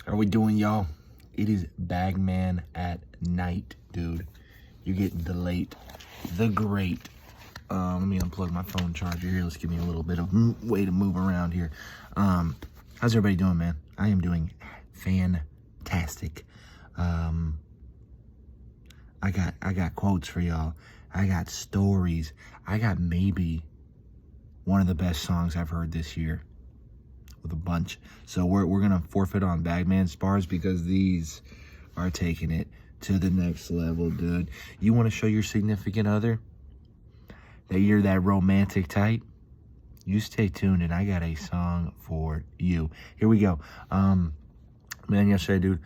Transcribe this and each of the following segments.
How we doing, y'all? It is Bagman at night, dude. You're getting the late, the great. Let me unplug my phone charger here. Let's give me a little bit of way to move around here. How's everybody doing, man? I am doing fantastic. I got quotes for y'all. I got stories. I got maybe one of the best songs I've heard this year, with a bunch. So we're gonna forfeit on Bagman spars because these are taking it to the next level, dude. You want to show your significant other that you're that romantic type? You stay tuned, and I got a song for you. Here we go. Man, yesterday,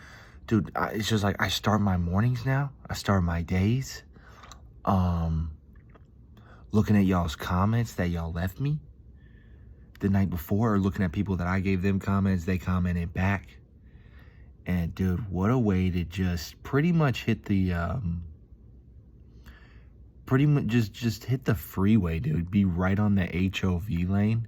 dude, it's just like I start my mornings now. I start my days, looking at y'all's comments that y'all left me the night before, or looking at people that I gave them comments, they commented back. And dude, what a way to just pretty much hit the just hit the freeway, dude. Be right on the HOV lane.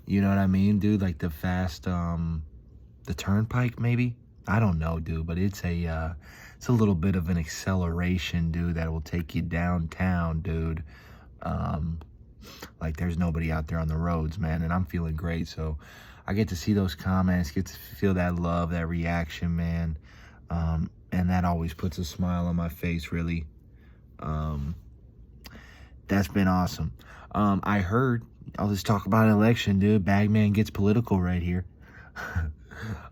You know what I mean, dude? Like the fast the turnpike, maybe. I don't know, dude, but it's a little bit of an acceleration, dude, that will take you downtown, dude. Like there's nobody out there on the roads, man, and I'm feeling great. So I get to see those comments, get to feel that love, that reaction, man. And that always puts a smile on my face, really. That's been awesome. I heard, I'll just talk about an election, dude. Bagman gets political right here.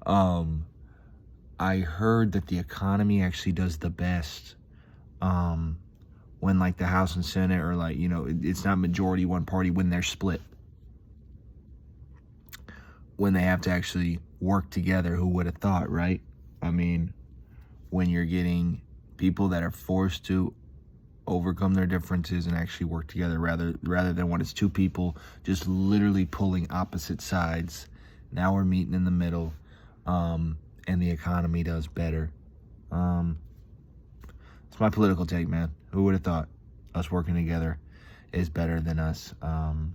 I heard that the economy actually does the best when like the House and Senate, or like, you know, it's not majority one party, when they're split, when they have to actually work together. Who would have thought, right? I mean, when you're getting people that are forced to overcome their differences and actually work together, rather than when it's two people just literally pulling opposite sides. Now we're meeting in the middle, and the economy does better. It's my political take, man. Who would have thought us working together is better than us kind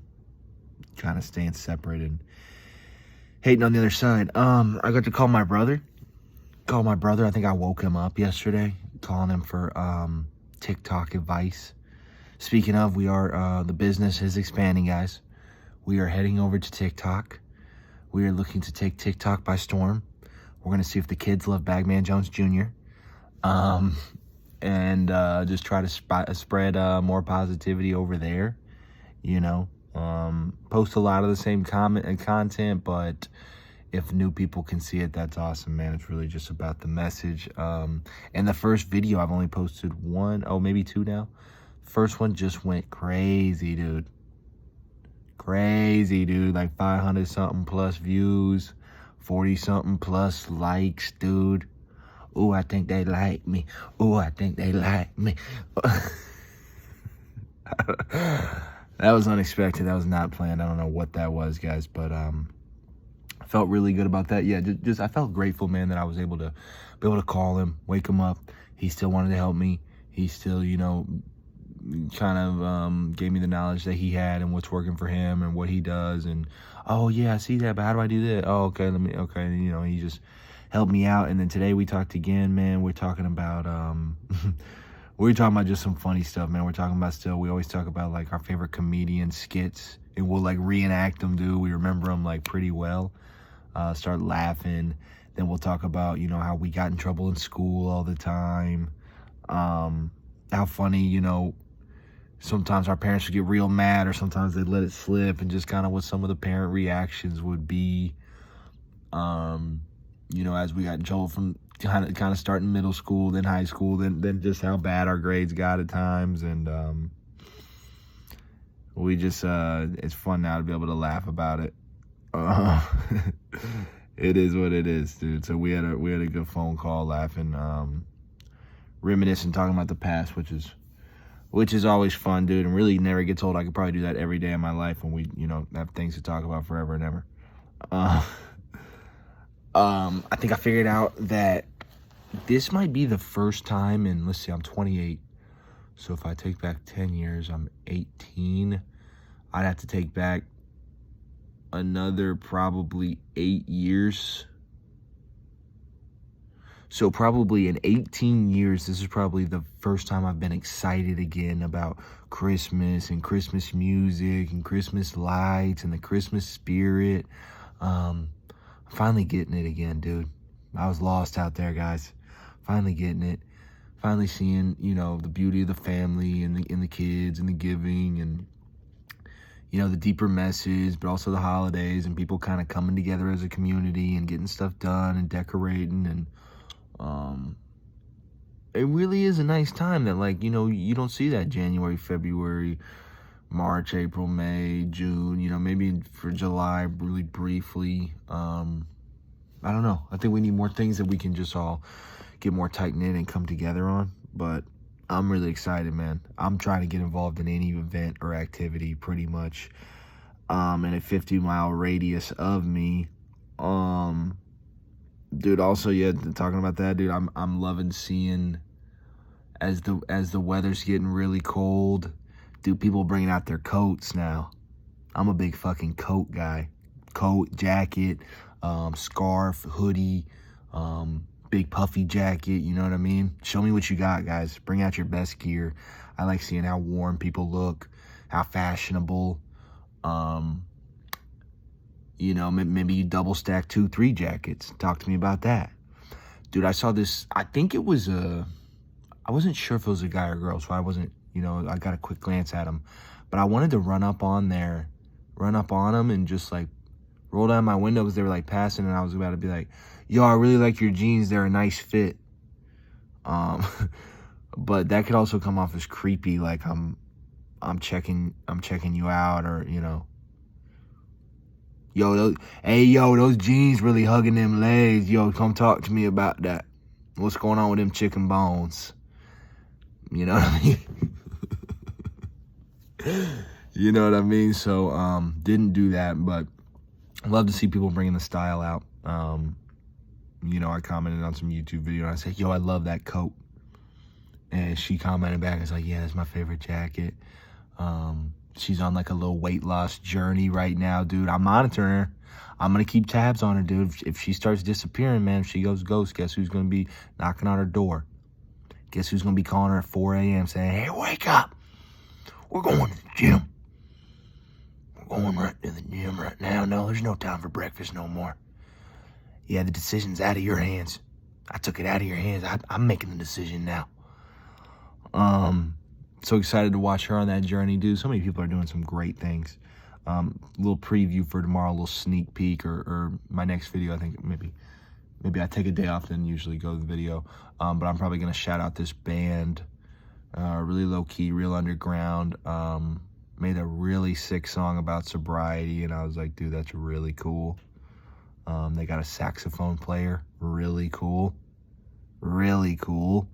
of staying separate and hating on the other side. I got to call my brother. I think I woke him up yesterday, calling him for TikTok advice. Speaking of, we are the business is expanding, guys. We are heading over to TikTok. We are looking to take TikTok by storm. We're going to see if the kids love Bagman Jones Jr. And just try to spread more positivity over there. You know, post a lot of the same comment and content, but if new people can see it, that's awesome, man. It's really just about the message. And the first video, I've only posted one, maybe two now. First one just went crazy, dude. Crazy, dude. Like 500 something plus views, 40 something plus likes, dude. Ooh, I think they like me. Ooh, I think they like me. That was unexpected. That was not planned. I don't know what that was, guys, but I felt really good about that. Yeah, just I felt grateful, man, that I was able to call him, wake him up. He still wanted to help me. He still, you know, kind of gave me the knowledge that he had and what's working for him and what he does. And oh yeah, I see that, but how do I do that? Oh, okay, okay. And, you know, he just helped me out. And then today we talked again, man. We're talking about we're talking about just some funny stuff, man. We're talking about we always talk about like our favorite comedian skits, and we'll like reenact them, dude. We remember them like pretty well. Start laughing. Then we'll talk about, you know, how we got in trouble in school all the time. How funny, you know, sometimes our parents would get real mad, or sometimes they'd let it slip, and just kind of what some of the parent reactions would be. You know, as we got in trouble from kind of starting middle school, then high school, then just how bad our grades got at times. And we just it's fun now to be able to laugh about it. It is what it is, dude. So we had a good phone call, laughing, reminiscing, talking about the past, which is always fun, dude, and really never gets old. I could probably do that every day of my life when we, you know, have things to talk about forever and ever. I think I figured out that this might be the first time in, let's see, I'm 28. So if I take back 10 years, I'm 18. I'd have to take back another probably 8 years So probably in 18 years, this is probably the first time I've been excited again about Christmas and Christmas music and Christmas lights and the Christmas spirit. I'm finally getting it again, dude. I was lost out there, guys. Finally getting it. Finally seeing, you know, the beauty of the family and the kids and the giving and, you know, the deeper message, but also the holidays and people kind of coming together as a community and getting stuff done and decorating. And it really is a nice time that, like, you know, you don't see that January, February, March, April, May, June, you know, maybe for July really briefly. I don't know. I think we need more things that we can just all get more tight-knit and come together on. But I'm really excited, man. I'm trying to get involved in any event or activity pretty much in a 50-mile radius of me. Dude, also, yeah, talking about that, dude, I'm loving seeing as the weather's getting really cold, dude, people bringing out their coats now. I'm a big fucking coat guy. Coat, jacket, scarf, hoodie, big puffy jacket, you know what I mean? Show me what you got, guys. Bring out your best gear. I like seeing how warm people look, how fashionable. You know, maybe you double stack 2-3 jackets. Talk to me about that. Dude, I saw this, I think it was I wasn't sure if it was a guy or girl, so I wasn't, you know, I got a quick glance at him. But I wanted to run up on him and just like roll down my window because they were like passing, and I was about to be like, yo, I really like your jeans, they're a nice fit. But that could also come off as creepy, like I'm checking you out, or, you know, yo, those jeans really hugging them legs. Yo, come talk to me about that. What's going on with them chicken bones? You know what I mean? You know what I mean? So, didn't do that, but I love to see people bringing the style out. You know, I commented on some YouTube video and I said, yo, I love that coat. And she commented back and was like, yeah, that's my favorite jacket. She's on like a little weight loss journey right now, dude. I'm monitoring her. I'm going to keep tabs on her, dude. If she starts disappearing, man, if she goes ghost, guess who's going to be knocking on her door? Guess who's going to be calling her at 4 a.m. saying, hey, wake up. We're going to the gym. We're going right to the gym right now. No, there's no time for breakfast no more. Yeah, the decision's out of your hands. I took it out of your hands. I'm making the decision now. So excited to watch her on that journey, dude. So many people are doing some great things. Little preview for tomorrow, a little sneak peek, or my next video. I think maybe I take a day off, then usually go to the video. But I'm probably going to shout out this band, really low-key, real underground. Made a really sick song about sobriety, and I was like, dude, that's really cool. They got a saxophone player, really cool. Really cool.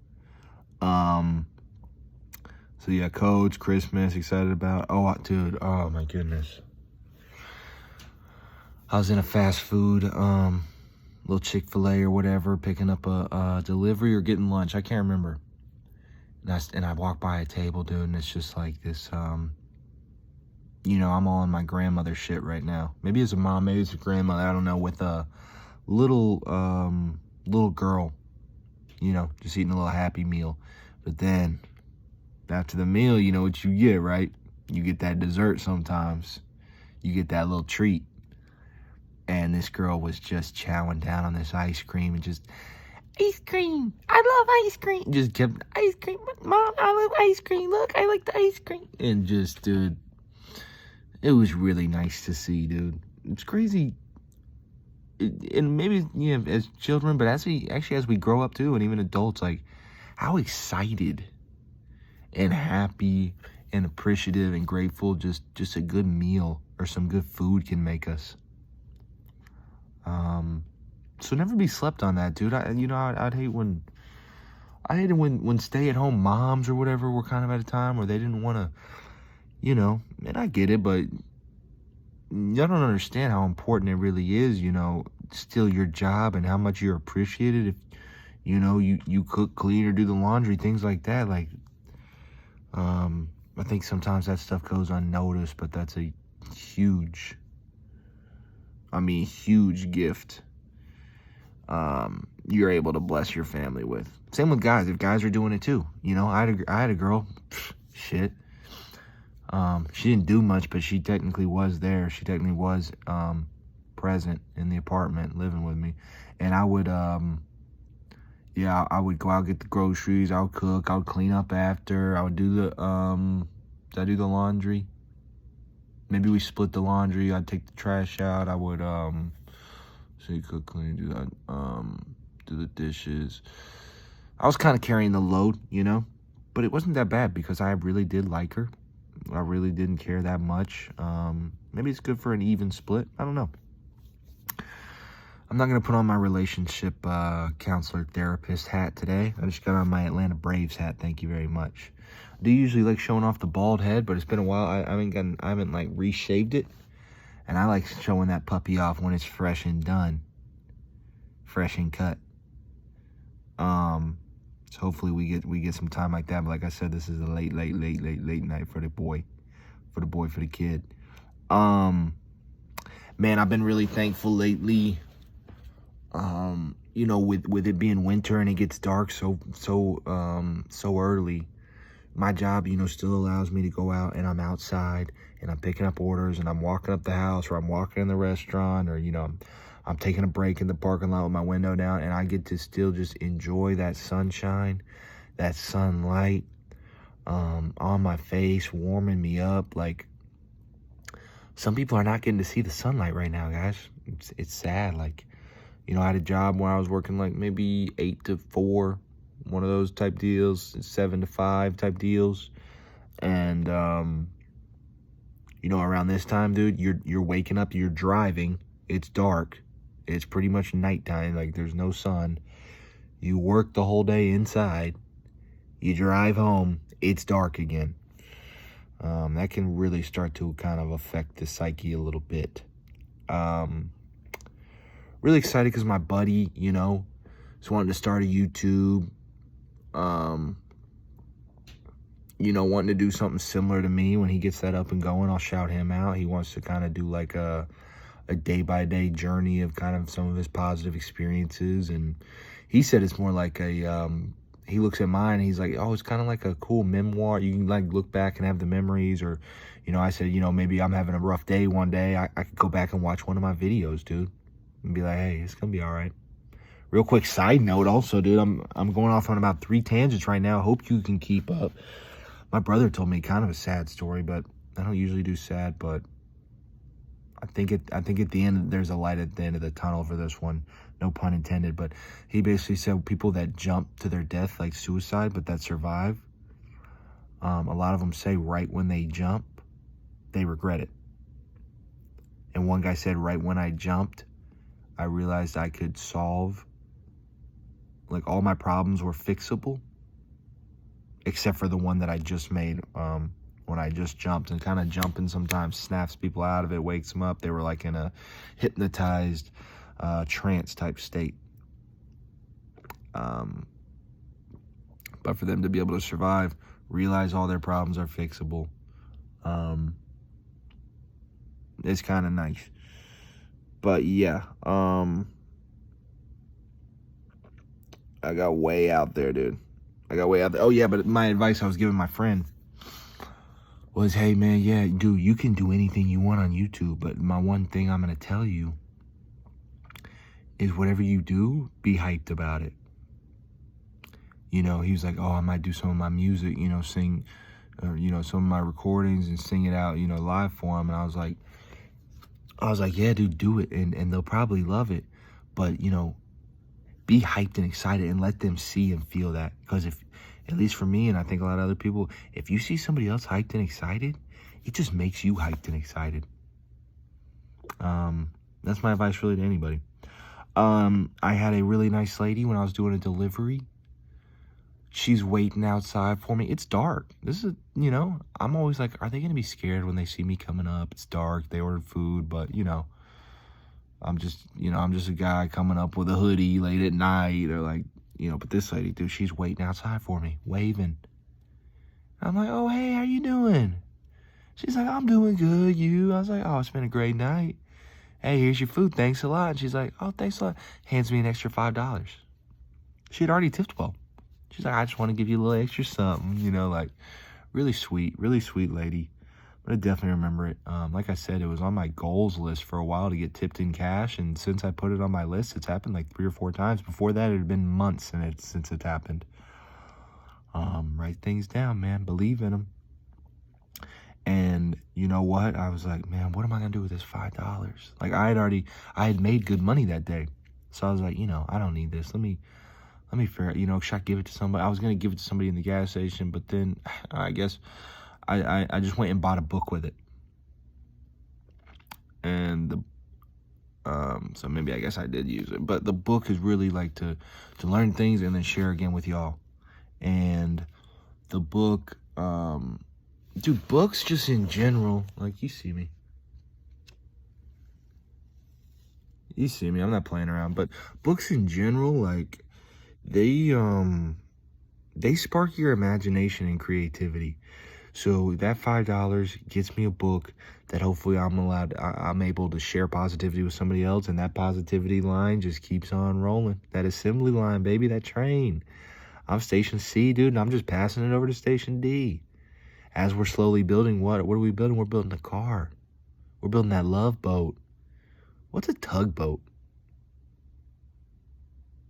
So yeah, Coach, Christmas, excited about. Oh, dude, oh my goodness. I was in a fast food, little Chick-fil-A or whatever, picking up a delivery or getting lunch. I can't remember. And I walked by a table, dude, and it's just like this, you know, I'm all in my grandmother shit right now. Maybe it's a mom, maybe it's a grandmother, I don't know, with a little girl, you know, just eating a little Happy Meal. But then, after the meal, you know what you get, right? You get that dessert sometimes. You get that little treat. And this girl was just chowing down on this ice cream and just, ice cream, I love ice cream. Just kept, ice cream, Mom, I love ice cream. Look, I like the ice cream. And just, dude, it was really nice to see, dude. It's crazy. And maybe, you know, as children, but as we grow up too, and even adults, like, how excited and happy and appreciative and grateful just a good meal or some good food can make us. So never be slept on that, dude. I'd hate when stay-at-home moms or whatever were kind of at a time where they didn't want to, you know, and I get it, but y'all don't understand how important it really is, you know, still your job and how much you're appreciated if, you know, you cook, clean, or do the laundry, things like that. Like, I think sometimes that stuff goes unnoticed, but that's a huge gift. you're able to bless your family with. Same with guys. If guys are doing it too, you know, I had a girl, shit. She didn't do much, but she technically was there. She technically was present in the apartment, living with me, and I would I would go out, get the groceries, I would cook, I would clean up after, I would do the did I do the laundry? Maybe we split the laundry. I'd take the trash out. I would cook, clean, do that, do the dishes. I was kind of carrying the load, you know, but it wasn't that bad because I really did like her. I really didn't care that much. Maybe it's good for an even split. I don't know. I'm not going to put on my relationship counselor therapist hat today. I just got on my Atlanta Braves hat. Thank you very much. I do usually like showing off the bald head, but it's been a while. I haven't like reshaved it. And I like showing that puppy off when it's fresh and done. Fresh and cut. So hopefully we get some time like that. But like I said, this is a late night for the boy. For the kid. Man, I've been really thankful lately. You know, with it being winter and it gets dark so early. My job, you know, still allows me to go out and I'm outside and I'm picking up orders and I'm walking up the house or I'm walking in the restaurant or, you know, I'm taking a break in the parking lot with my window down and I get to still just enjoy that sunshine, that sunlight on my face, warming me up. Like, some people are not getting to see the sunlight right now, guys. It's sad. Like, you know, I had a job where I was working like maybe 8 to 4, one of those type deals, 7 to 5 type deals. And, you know, around this time, dude, you're waking up, you're driving, it's dark, it's pretty much nighttime, like there's no sun. You work the whole day inside, you drive home, it's dark again. That can really start to kind of affect the psyche a little bit. Really excited because my buddy, you know, is wanting to start a YouTube. You know, wanting to do something similar to me. When he gets that up and going, I'll shout him out. He wants to kind of do like a day-by-day journey of kind of some of his positive experiences. And he said it's more like a, he looks at mine and he's like, oh, it's kind of like a cool memoir. You can like look back and have the memories. Or, you know, I said, you know, maybe I'm having a rough day one day. I could go back and watch one of my videos, dude, and be like, hey, it's going to be all right. Real quick side note also, dude, I'm going off on about 3 tangents right now. Hope you can keep up. My brother told me kind of a sad story, but I don't usually do sad, but I think at the end, there's a light at the end of the tunnel for this one. No pun intended, but he basically said people that jump to their death, like suicide, but that survive, a lot of them say right when they jump, they regret it. And one guy said, right when I jumped, I realized I could solve, like all my problems were fixable, except for the one that I just made when I just jumped. And kind of jumping sometimes snaps people out of it, wakes them up. They were like in a hypnotized trance type state. But for them to be able to survive, realize all their problems are fixable, it's kind of nice. But yeah, I got way out there, dude. Oh yeah, but my advice I was giving my friend was, hey man, yeah, dude, you can do anything you want on YouTube, but my one thing I'm gonna tell you is whatever you do, be hyped about it. You know, he was like, oh, I might do some of my music, you know, sing, you know, some of my recordings and sing it out, you know, live for him. And I was like, yeah, dude, do it. And they'll probably love it. But, you know, be hyped and excited and let them see and feel that. Because if, at least for me, and I think a lot of other people, if you see somebody else hyped and excited, it just makes you hyped and excited. That's my advice really to anybody. I had a really nice lady when I was doing a delivery. She's waiting outside for me. It's dark. This is, you know, I'm always like, are they going to be scared when they see me coming up? It's dark. They ordered food, but, you know, I'm just a guy coming up with a hoodie late at night, or like, you know, but this lady, dude, she's waiting outside for me, waving. I'm like, oh, hey, how you doing? She's like, I'm doing good, you? I was like, oh, it's been a great night. Hey, here's your food. Thanks a lot. And she's like, oh, thanks a lot. Hands me an extra $5. She had already tipped well. She's like, I just want to give you a little extra something, you know, like really sweet lady. But I definitely remember it. Like I said, it was on my goals list for a while to get tipped in cash. And since I put it on my list, it's happened like 3 or 4 times. Before that, it had been months since it's happened. Write things down, man. Believe in them. And you know what? I was like, man, what am I going to do with this $5? Like I had made good money that day. So I was like, you know, I don't need this. Let me figure out, you know, should I give it to somebody? I was going to give it to somebody in the gas station, but then I guess I just went and bought a book with it. And so maybe I guess I did use it, but the book is really like to learn things and then share again with y'all. And the book, dude, books just in general, like you see me, I'm not playing around, but books in general, like they spark your imagination and creativity. So that $5 gets me a book that hopefully I'm able to share positivity with somebody else, and that positivity line just keeps on rolling. That assembly line, baby, that train. I'm Station C, dude, and I'm just passing it over to Station D. As we're slowly building what are we building? We're building a car. We're building that love boat. What's a tugboat?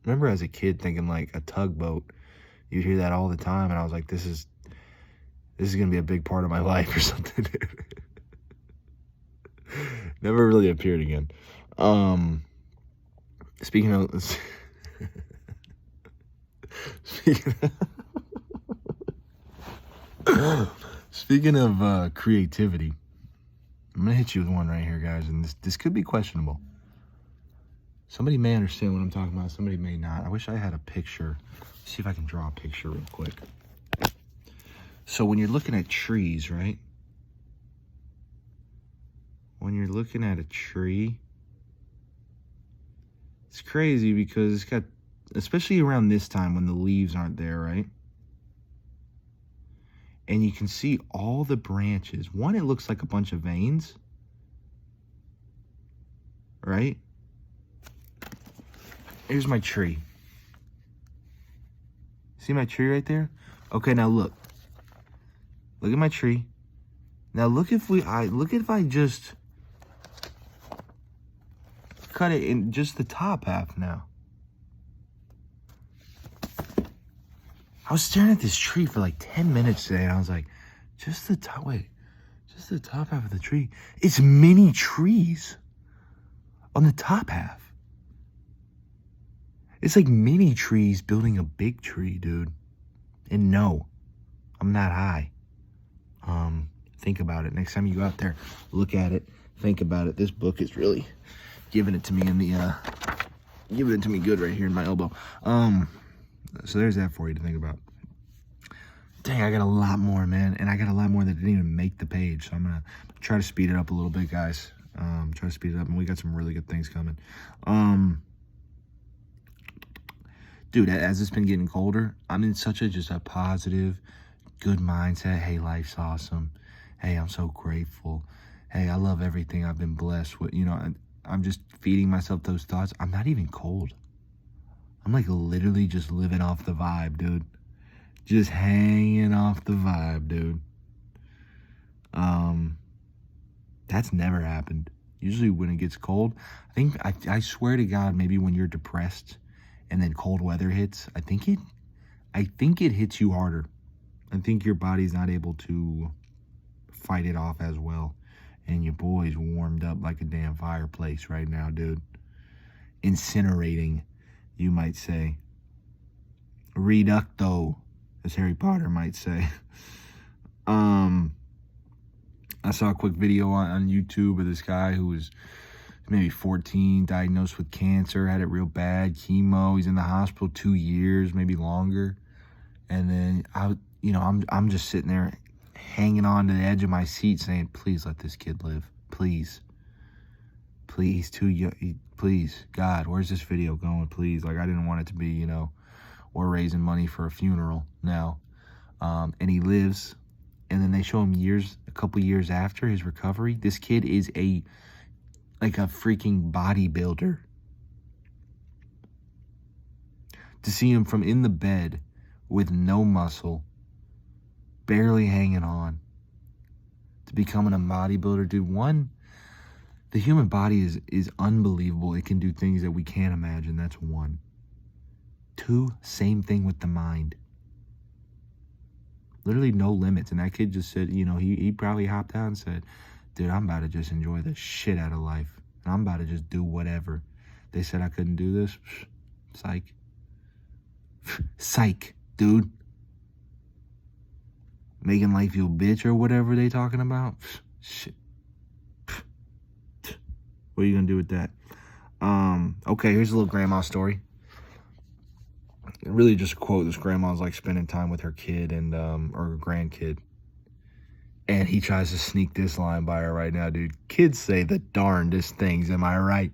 Remember as a kid thinking like a tugboat, you'd hear that all the time, and I was like, this is gonna be a big part of my life or something. Never really appeared again. Speaking of speaking of creativity, I'm gonna hit you with one right here, guys, and this could be questionable. Somebody may understand what I'm talking about, somebody may not. I wish I had a picture. Let's see if I can draw a picture real quick. So when you're looking at trees, right? When you're looking at a tree, it's crazy because it's got, especially around this time when the leaves aren't there, right? And you can see all the branches. One, it looks like a bunch of veins, right? Here's my tree. See my tree right there? Okay, now look. Look at my tree. Now look if I just cut it in just the top half now. I was staring at this tree for like 10 minutes today, and I was like, just the top half of the tree. It's mini trees on the top half. It's like mini trees building a big tree, dude. And no, I'm not high. Think about it. Next time you go out there, look at it, think about it. This book is really giving it to me giving it to me good right here in my elbow. So there's that for you to think about. Dang, I got a lot more, man. And I got a lot more that didn't even make the page. So I'm going to try to speed it up a little bit, guys. Try to speed it up. And we got some really good things coming. Dude, as it's been getting colder, I'm in such just a positive, good mindset. Hey, life's awesome. Hey, I'm so grateful. Hey, I love everything I've been blessed with. You know, I'm just feeding myself those thoughts. I'm not even cold. I'm like literally just living off the vibe, dude. Just hanging off the vibe, dude. That's never happened. Usually when it gets cold, I swear to God, maybe when you're depressed and then cold weather hits, I think it hits you harder. I think your body's not able to fight it off as well. And your boy's warmed up like a damn fireplace right now, dude. Incinerating, you might say. Reducto, as Harry Potter might say. I saw a quick video on YouTube of this guy who was maybe 14, diagnosed with cancer, had it real bad, chemo. He's in the hospital 2 years, maybe longer. And then I'm just sitting there hanging on to the edge of my seat saying, please let this kid live. Please. Please, please, God, where's this video going? Please. Like, I didn't want it to be, you know, we're raising money for a funeral now. And he lives. And then they show him a couple years after his recovery. This kid is like a freaking bodybuilder. To see him from in the bed with no muscle, barely hanging on, to becoming a bodybuilder, dude. One, the human body is unbelievable. It can do things that we can't imagine. That's one. Two, same thing with the mind. Literally no limits. And that kid just said, you know, he probably hopped out and said, dude, I'm about to just enjoy the shit out of life. And I'm about to just do whatever. They said I couldn't do this. Psych. Psych, dude. Making life your bitch or whatever they talking about. Shit. What are you gonna do with that? Okay, here's a little grandma story. Really just a quote. This grandma's like spending time with her kid and or her grandkid. And he tries to sneak this line by her right now, dude. Kids say the darndest things, am I right?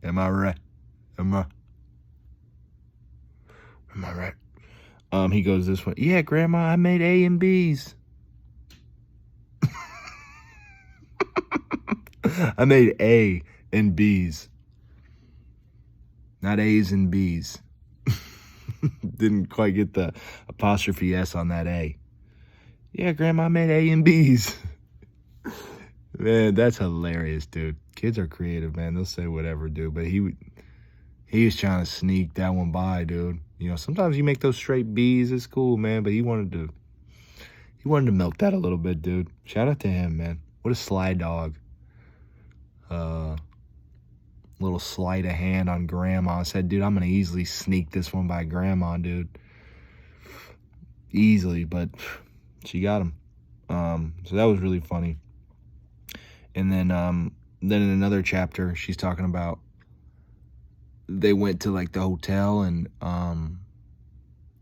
Am I right? Am I right? He goes this way. Yeah, Grandma, I made A and B's. I made A and B's. Not A's and B's. Didn't quite get the apostrophe S on that A. Yeah, Grandma, I made A and B's. Man, that's hilarious, dude. Kids are creative, man. They'll say whatever, dude. But he was trying to sneak that one by, dude. You know, sometimes you make those straight B's. It's cool, man. But he wanted to milk that a little bit, dude. Shout out to him, man. What a sly dog. Little sleight of hand on Grandma. I said, dude, I'm gonna easily sneak this one by Grandma, dude. Easily, but she got him. So that was really funny. And then in another chapter, she's talking about they went to like the hotel and I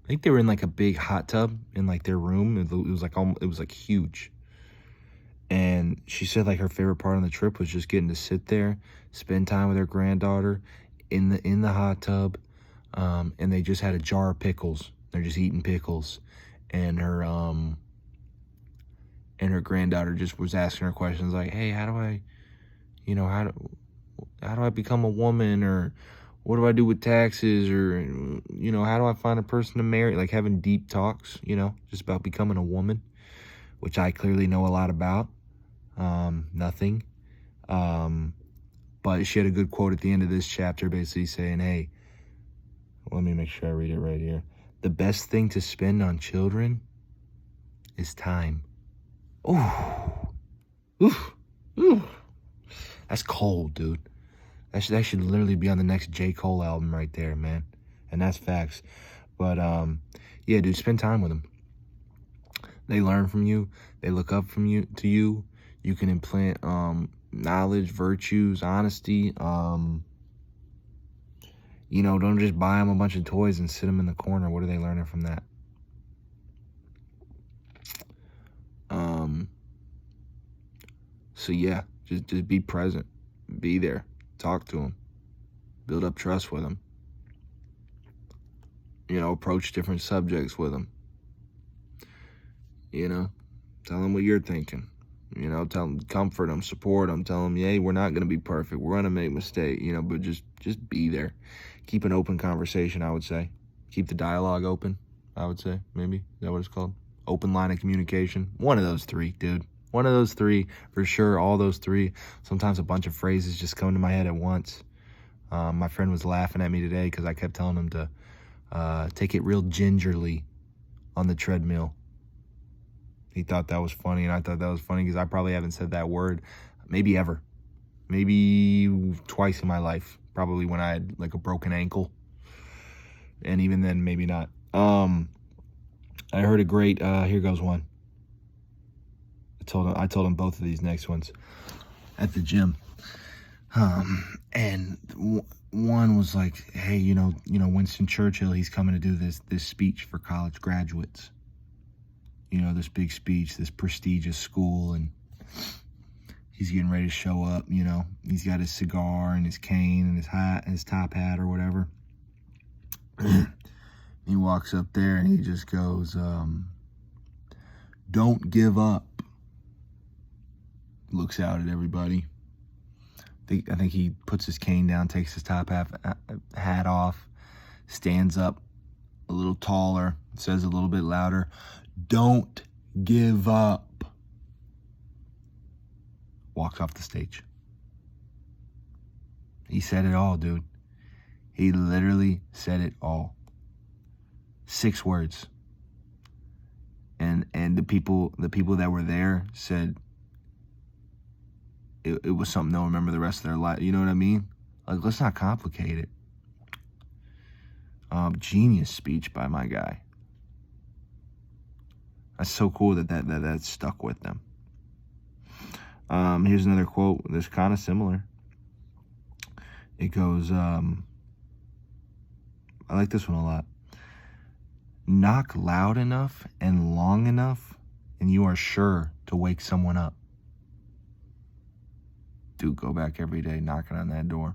think they were in like a big hot tub in like their room. It was like huge. And she said like her favorite part on the trip was just getting to sit there, spend time with her granddaughter in the hot tub. And they just had a jar of pickles. They're just eating pickles. And her granddaughter just was asking her questions like, hey, how do I become a woman, or what do I do with taxes, or, you know, how do I find a person to marry? Like having deep talks, you know, just about becoming a woman, which I clearly know a lot about. Nothing. But she had a good quote at the end of this chapter basically saying, hey, let me make sure I read it right here. The best thing to spend on children is time. Ooh. Ooh. Ooh. That's cold, dude. That should literally be on the next J. Cole album right there, man. And that's facts. But, yeah, dude, spend time with them. They learn from you. They look up to you. You can implant knowledge, virtues, honesty. You know, don't just buy them a bunch of toys and sit them in the corner. What are they learning from that? So yeah, just be present, be there, talk to them, build up trust with them. You know, approach different subjects with them. You know, tell them what you're thinking. You know, tell them, comfort them, support them, tell them, hey, we're not going to be perfect. We're going to make mistakes, you know, but just be there. Keep an open conversation, I would say. Keep the dialogue open, I would say, maybe. Is that what it's called? Open line of communication. One of those three, dude. One of those three, for sure, all those three. Sometimes a bunch of phrases just come to my head at once. My friend was laughing at me today because I kept telling him to take it real gingerly on the treadmill. He thought that was funny, and I thought that was funny because I probably haven't said that word maybe ever. Maybe twice in my life. Probably when I had like a broken ankle. And even then, maybe not. I heard a great, here goes one. I told him both of these next ones at the gym. And one was like, hey, you know, Winston Churchill, he's coming to do this speech for college graduates. You know, this big speech, this prestigious school, and he's getting ready to show up, you know. He's got his cigar and his cane and his hat, his top hat or whatever. He walks up there and he just goes, don't give up. Looks out at everybody. I think he puts his cane down, takes his top hat off, stands up a little taller, says a little bit louder, "Don't give up." Walks off the stage. He said it all, dude. He literally said it all. 6 words. And the people that were there said it was something they'll remember the rest of their life. You know what I mean? Like, let's not complicate it. Genius speech by my guy. That's so cool that stuck with them. Here's another quote that's kind of similar. It goes, I like this one a lot. "Knock loud enough and long enough, and you are sure to wake someone up." Dude, go back every day, knocking on that door.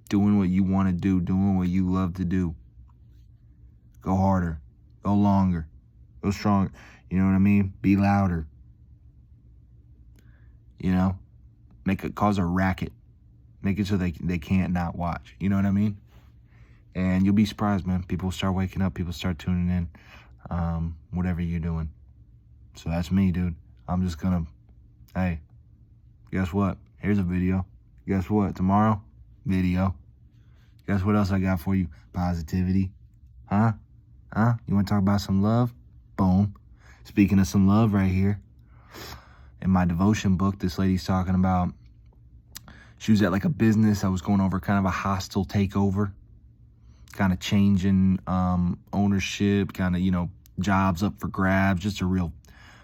Doing what you want to do, doing what you love to do. Go harder, go longer, go stronger. You know what I mean? Be louder. You know? Cause a racket. Make it so they can't not watch. You know what I mean? And you'll be surprised, man. People start waking up. People start tuning in. Whatever you're doing. So that's me, dude. I'm just gonna, hey, guess what? Here's a video. Guess what? Tomorrow, video. Guess what else I got for you? Positivity. Huh? You want to talk about some love? Boom. Speaking of some love right here. In my devotion book, this lady's talking about, she was at like a business. I was going over kind of a hostile takeover. Kind of changing ownership, kind of, you know, jobs up for grabs, just a real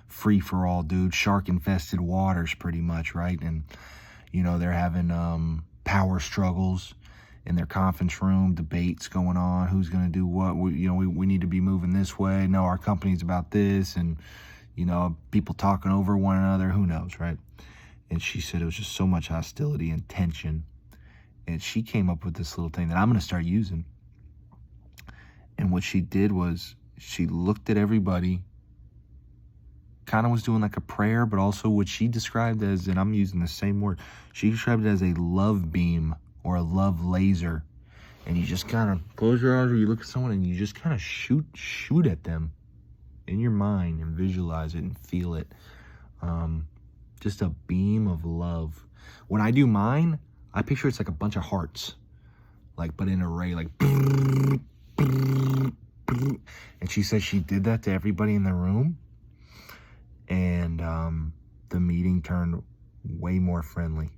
free-for-all, dude. Shark-infested waters, pretty much, right? And, you know, they're having power struggles in their conference room, debates going on, who's going to do what. We need to be moving this way. No, our company's about this, and, you know, people talking over one another, who knows, right? And she said it was just so much hostility and tension. And she came up with this little thing that I'm going to start using. And what she did was she looked at everybody, kind of was doing like a prayer, but also what she described as, and I'm using the same word, she described it as a love beam or a love laser. And you just kind of close your eyes or you look at someone and you just kind of shoot at them in your mind and visualize it and feel it. Just a beam of love. When I do mine, I picture it's like a bunch of hearts, like, but in an array, like, and she said she did that to everybody in the room, and the meeting turned way more friendly.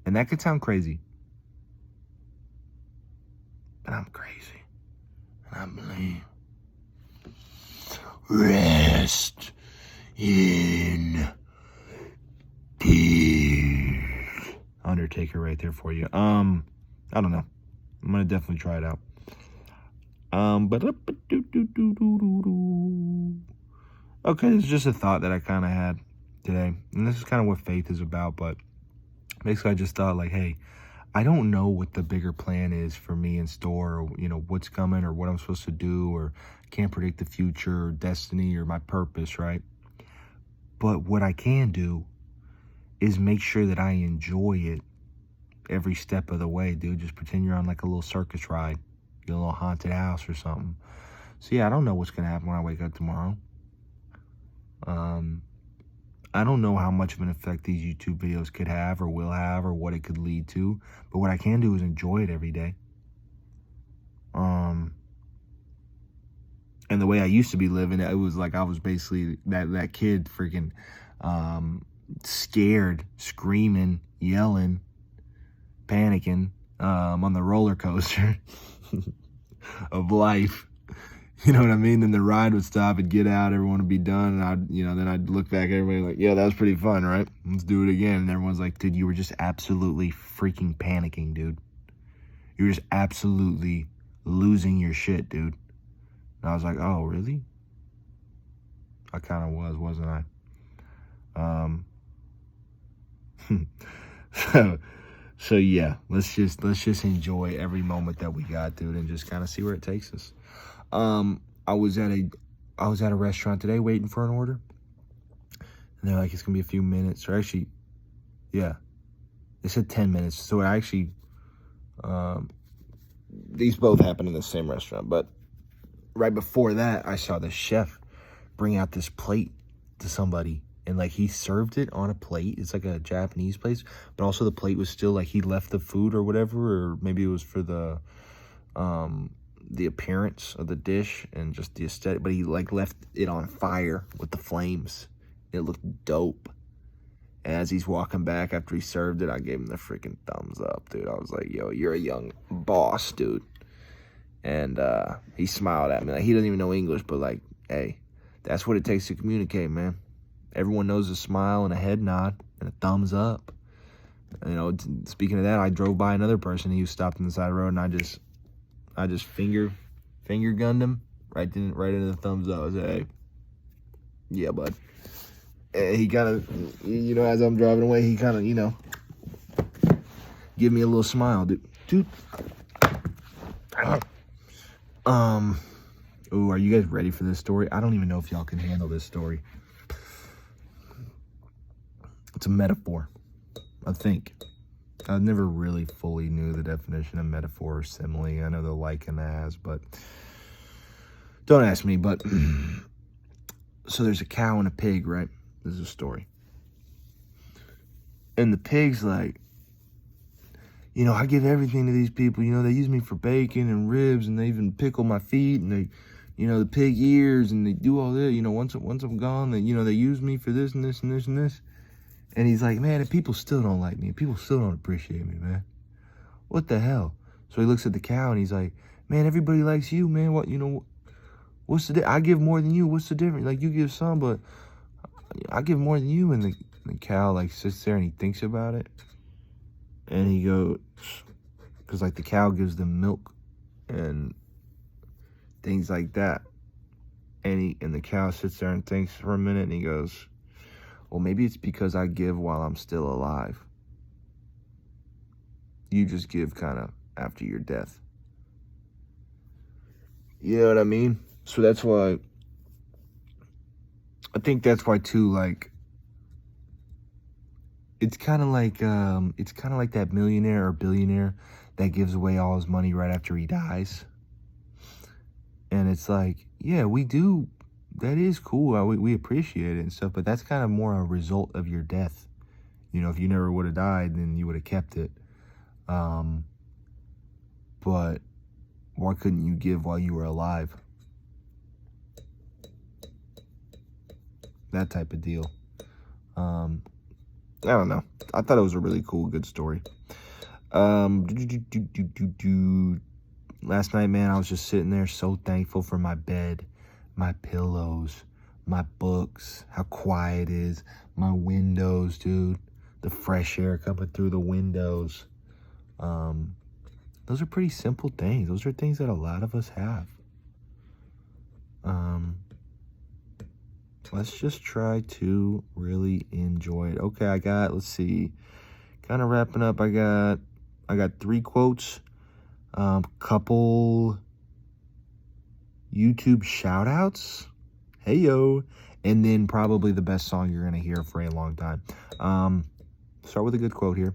And that could sound crazy, but I'm crazy, and I believe. Rest in peace. Undertaker right there for you. I don't know. I'm gonna definitely try it out. Okay, this is just a thought that I kind of had today, and this is kind of what faith is about. But basically, I just thought, like, hey, I don't know what the bigger plan is for me in store, or, you know, what's coming or what I'm supposed to do, or I can't predict the future or destiny or my purpose, right? But what I can do is make sure that I enjoy it every step of the way, dude. Just pretend you're on like a little circus ride, a little haunted house or something. So yeah, I don't know what's gonna happen when I wake up tomorrow. I don't know how much of an effect these YouTube videos could have or will have or what it could lead to, but what I can do is enjoy it every day. And the way I used to be living, it was like I was basically that kid freaking scared, screaming, yelling, panicking on the roller coaster of life. You know what I mean? Then the ride would stop, it'd get out, everyone would be done, and then I'd look back at everybody like, yeah, that was pretty fun, right? Let's do it again. And everyone's like, dude, you were just absolutely freaking panicking, dude. You were just absolutely losing your shit, dude. And I was like, oh, really? I kind of was, wasn't I? So yeah, let's just enjoy every moment that we got, dude, and just kind of see where it takes us. I was at a restaurant today waiting for an order, and they're like, it's gonna be a few minutes, or actually, Yeah. They said 10 minutes. So I actually, these both happened in the same restaurant. But right before that, I saw the chef bring out this plate to somebody. And, like, he served it on a plate. It's like a Japanese place. But also the plate was still, like, he left the food or whatever. Or maybe it was for the appearance of the dish and just the aesthetic. But he, like, left it on fire with the flames. It looked dope. And as he's walking back after he served it, I gave him the freaking thumbs up, dude. I was like, yo, you're a young boss, dude. And he smiled at me. Like, he doesn't even know English, but, like, hey, that's what it takes to communicate, man. Everyone knows a smile and a head nod and a thumbs up. You know, speaking of that, I drove by another person. He was stopped on the side of the road, and I just finger gunned him right into the thumbs up. I said, hey, yeah, bud. And he kind of, you know, as I'm driving away, he kind of, you know, give me a little smile, dude. Ooh, are you guys ready for this story? I don't even know if y'all can handle this story. It's a metaphor, I think. I never really fully knew the definition of metaphor or simile. I know the like and the as, but don't ask me. But so there's a cow and a pig, right? This is a story. And the pig's like, you know, I give everything to these people. You know, they use me for bacon and ribs, and they even pickle my feet, and they, you know, the pig ears, and they do all that. You know, once I'm gone, they, you know, they use me for this and this and this and this. And he's like, man, if people still don't like me, people still don't appreciate me, man. What the hell? So he looks at the cow and he's like, man, everybody likes you, man. What, you know, what's the I give more than you. What's the difference? Like, you give some, but I give more than you. And the cow, like, sits there and he thinks about it. And he goes, because, like, the cow gives them milk and things like that. And the cow sits there and thinks for a minute, and he goes, well, maybe it's because I give while I'm still alive. You just give kind of after your death. You know what I mean? So that's why, I think that's why too, like, it's kind of like that millionaire or billionaire that gives away all his money right after he dies. And it's like, yeah, we do. That is cool. We appreciate it and stuff, but that's kind of more a result of your death. You know, if you never would have died, then you would have kept it. But why couldn't you give while you were alive? That type of deal. I don't know. I thought it was a really cool, good story. Last night, man, I was just sitting there so thankful for my bed, my pillows, my books, how quiet it is, my windows, dude, the fresh air coming through the windows. Those are pretty simple things. Those are things that a lot of us have. Let's just try to really enjoy it. Okay, let's see, kind of wrapping up. I got 3 quotes, couple YouTube shout outs, hey yo, and then probably the best song you're gonna hear for a long time. Start with a good quote here.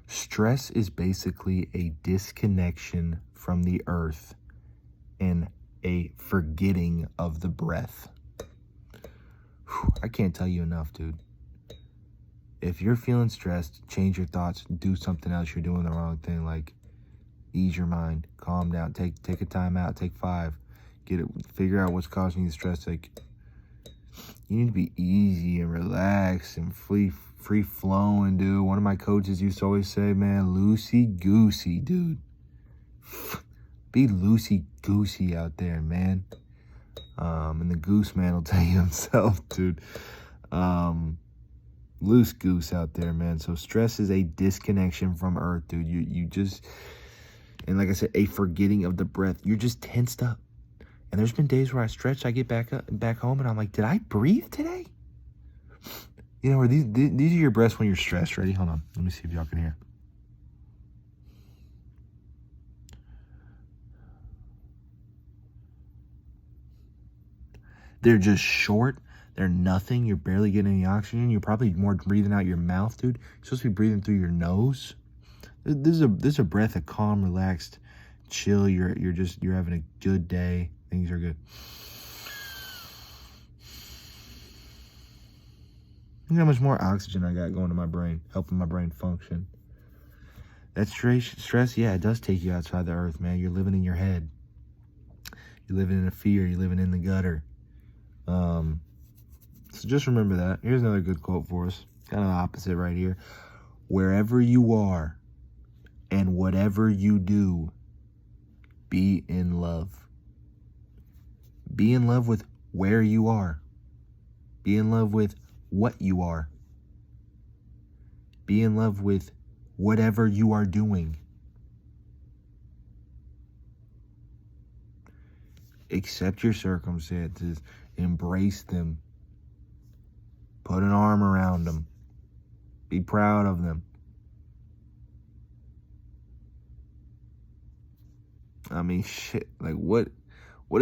Stress is basically a disconnection from the earth and a forgetting of the breath. Whew, I can't tell you enough, dude. If you're feeling stressed, change your thoughts, do something else. You're doing the wrong thing. Like, ease your mind, calm down, take a time out, take 5, figure out what's causing you the stress. Like, you need to be easy and relaxed and free flowing, dude. One of my coaches used to always say, man, loosey goosey, dude. Be loosey goosey out there, man. And the goose man will tell you himself, dude. Loose goose out there, man. So stress is a disconnection from earth, dude. You just, and like I said, a forgetting of the breath. You're just tensed up. And there's been days where I stretch, I get back home, and I'm like, did I breathe today? You know, these are your breaths when you're stressed. Ready? Hold on. Let me see if y'all can hear. They're just short. They're nothing. You're barely getting any oxygen. You're probably more breathing out your mouth, dude. You're supposed to be breathing through your nose. This is a breath of calm, relaxed, chill. You're having a good day. Things are good. Look how much more oxygen I got going to my brain, helping my brain function. That stress, yeah, it does take you outside the earth, man. You're living in your head. You're living in a fear. You're living in the gutter. So just remember that. Here's another good quote for us. Kind of the opposite right here. Wherever you are and whatever you do, be in love. Be in love with where you are. Be in love with what you are. Be in love with whatever you are doing. Accept your circumstances. Embrace them. Put an arm around them. Be proud of them. I mean, shit. Like, what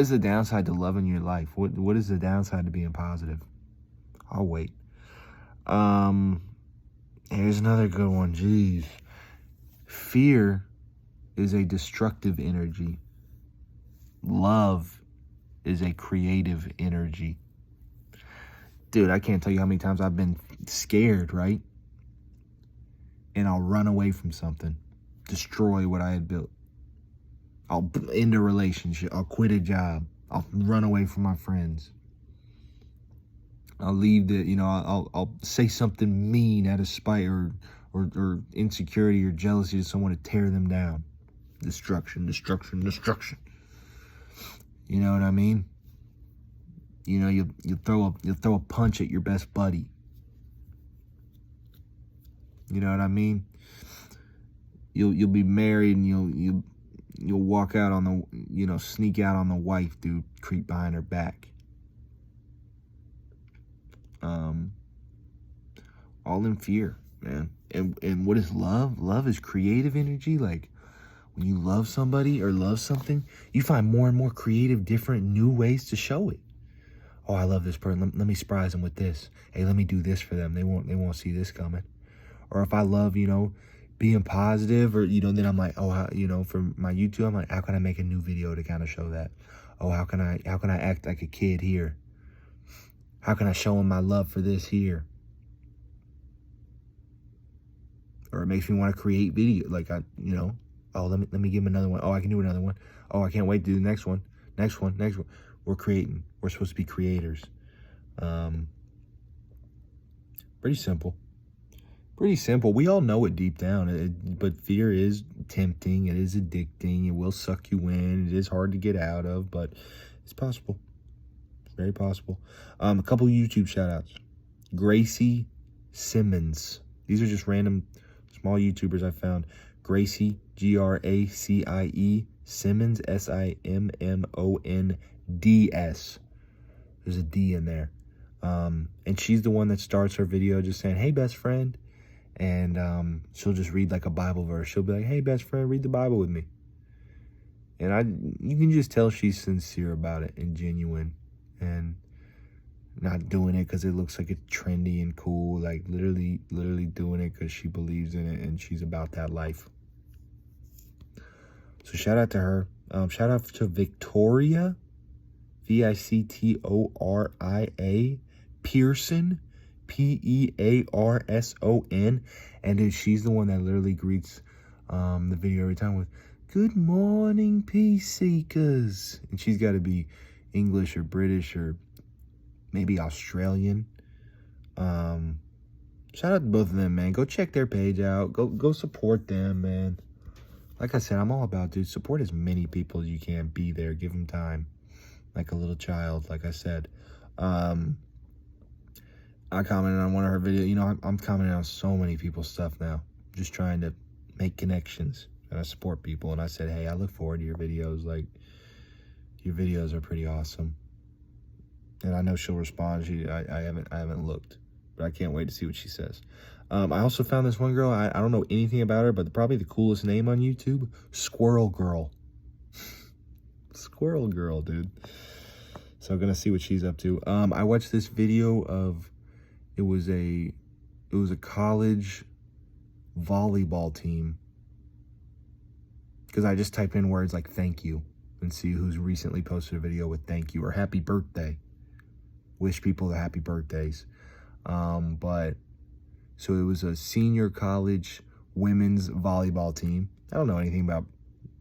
is the downside to loving your life? What is the downside to being positive? I'll wait. Here's another good one. Jeez. Fear is a destructive energy. Love is a creative energy. Dude, I can't tell you how many times I've been scared, right? And I'll run away from something. Destroy what I had built. I'll end a relationship. I'll quit a job. I'll run away from my friends. I'll leave I'll say something mean out of spite or insecurity or jealousy to someone to tear them down. Destruction. You know what I mean? You know, you'll throw a punch at your best buddy. You know what I mean? You'll be married and you'll walk out on the sneak out on the wife, dude, creep behind her back. All in fear, man. And what is love? Love is creative energy. Like, when you love somebody or love something, you find more and more creative, different, new ways to show it. Oh, I love this person. Let me surprise them with this. Hey, let me do this for them. They won't see this coming. Or if I love, being positive, or, then I'm like, for my YouTube, I'm like, how can I make a new video to kind of show that? Oh, how can I act like a kid here? How can I show them my love for this here? Or it makes me want to create video. Like, oh, let me give him another one. Oh, I can do another one. Oh, I can't wait to do the next one. Next one. We're creating. We're supposed to be creators. Pretty simple. We all know it deep down, but fear is tempting. It is addicting. It will suck you in. It is hard to get out of, but it's possible. It's very possible. A couple YouTube shout outs. Gracie Simmons. These are just random small YouTubers I found. Gracie, Gracie, Simmons, Simmonds. There's a D in there. And she's the one that starts her video just saying, hey, best friend. And she'll just read like a Bible verse. She'll be like, hey, best friend, read the Bible with me. And you can just tell she's sincere about it and genuine and not doing it because it looks like it's trendy and cool. Like literally doing it because she believes in it and she's about that life. So shout out to her. Shout out to Victoria, Victoria Pearson, Pearson. And dude, she's the one that literally greets the video every time with, good morning, peace seekers. And she's got to be English or British or maybe Australian. Shout out to both of them, man. Go check their page out. Go support them, man. Like I said, I'm all about, dude, support as many people as you can. Be there. Give them time. Like a little child, like I said. I commented on one of her videos. I'm commenting on so many people's stuff now. Just trying to make connections. And I support people. And I said, hey, I look forward to your videos. Like, your videos are pretty awesome. And I know she'll respond. I haven't looked. But I can't wait to see what she says. I also found this one girl. I don't know anything about her, but probably the coolest name on YouTube. Squirrel Girl. Squirrel Girl, dude. So I'm gonna see what she's up to. I watched this video of it was a college volleyball team, because I just type in words like thank you and see who's recently posted a video with thank you or happy birthday. Wish people the happy birthdays. But so it was a senior college women's volleyball team. I don't know anything about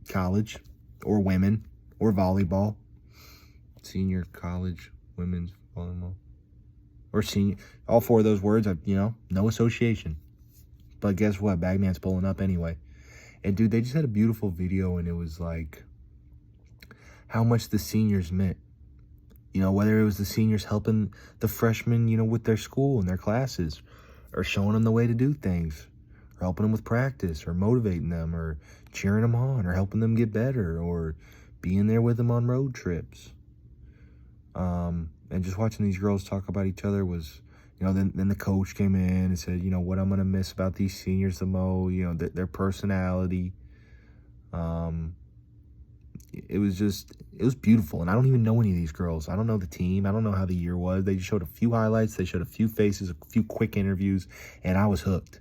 college or women or volleyball. Senior college women's volleyball. Or senior, all four of those words, no association. But guess what? Bagman's pulling up anyway. And dude, they just had a beautiful video, and it was like how much the seniors meant. Whether it was the seniors helping the freshmen, with their school and their classes, or showing them the way to do things, or helping them with practice, or motivating them, or cheering them on, or helping them get better, or being there with them on road trips. And just watching these girls talk about each other was, then the coach came in and said, what I'm going to miss about these seniors the most, their personality. It was beautiful. And I don't even know any of these girls. I don't know the team. I don't know how the year was. They just showed a few highlights. They showed a few faces, a few quick interviews, and I was hooked.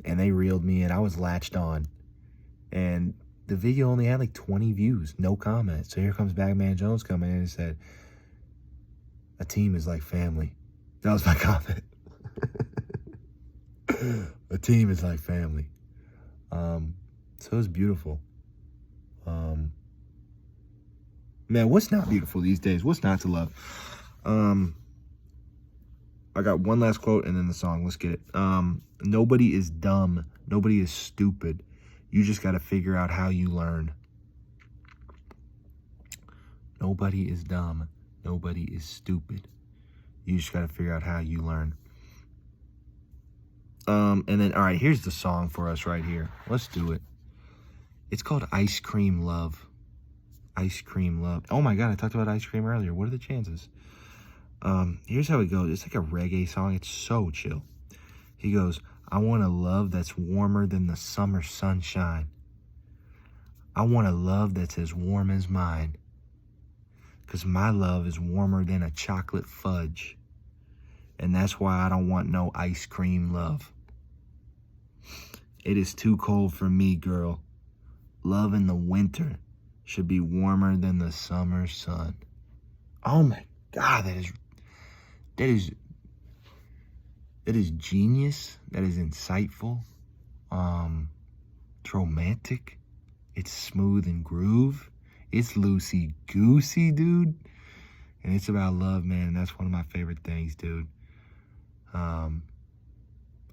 And they reeled me, and I was latched on. And the video only had like 20 views, no comments. So here comes Bagman Jones coming in and said, a team is like family. That was my comment. A team is like family. So it was beautiful. Man, what's not beautiful these days? What's not to love? I got one last quote and then the song. Let's get it. Nobody is dumb. Nobody is stupid. You just got to figure out how you learn. Nobody is dumb. Nobody is stupid. You just got to figure out how you learn. And then, all right, here's the song for us right here. Let's do it. It's called Ice Cream Love. Ice Cream Love. Oh my God, I talked about ice cream earlier. What are the chances? Here's how it goes. It's like a reggae song. It's so chill. He goes, I want a love that's warmer than the summer sunshine. I want a love that's as warm as mine. 'Cause my love is warmer than a chocolate fudge. And that's why I don't want no ice cream love. It is too cold for me, girl. Love in the winter should be warmer than the summer sun. Oh my God, that is genius. That is insightful. It's romantic. It's smooth and groove. It's loosey-goosey, dude. And it's about love, man. And that's one of my favorite things, dude. I'm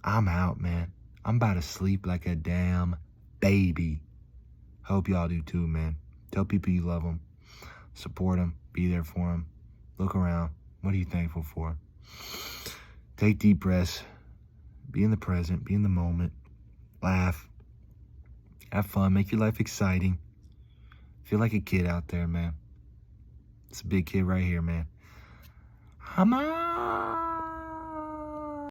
out, man. I'm about to sleep like a damn baby. Hope y'all do too, man. Tell people you love them. Support them. Be there for them. Look around. What are you thankful for? Take deep breaths. Be in the present. Be in the moment. Laugh. Have fun. Make your life exciting. Feel like a kid out there, man. It's a big kid right here, man. I'm out.